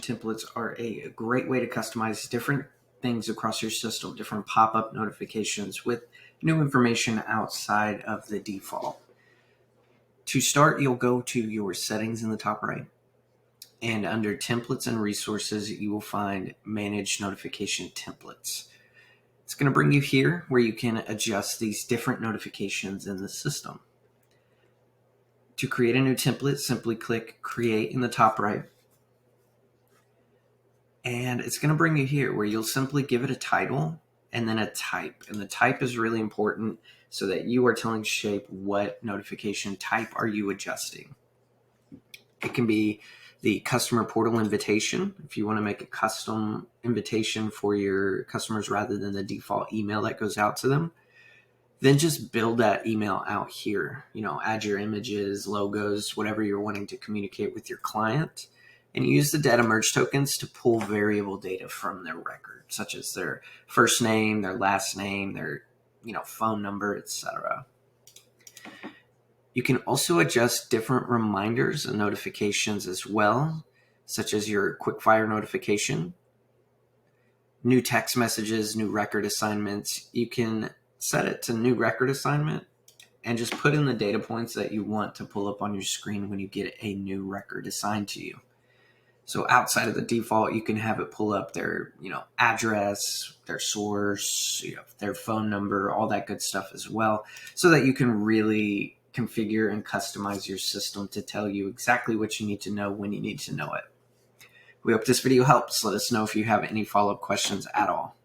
Templates are a great way to customize different things across your system, different pop-up notifications with new information outside of the default. To start, you'll go to your settings in the top right, and under templates and resources, you will find manage notification templates. It's going to bring you here where you can adjust these different notifications in the system. To create a new template, simply click create in the top right. And it's going to bring you here where you'll simply give it a title and then a type. And the type is really important so that you are telling Shape what notification type are you adjusting. It can be the customer portal invitation if you want to make a custom invitation for your customers rather than the default email that goes out to them. Then just build that email out here. Add your images, logos, whatever you're wanting to communicate with your client, and use the data merge tokens to pull variable data from their record, such as their first name, their last name, their phone number, etc. You can also adjust different reminders and notifications as well, such as your quickfire notification, new text messages, new record assignments. You can set it to new record assignment and just put in the data points that you want to pull up on your screen when you get a new record assigned to you. So outside of the default, you can have it pull up their, address, their source, their phone number, all that good stuff as well, so that you can really configure and customize your system to tell you exactly what you need to know when you need to know it. We hope this video helps. Let us know if you have any follow-up questions at all.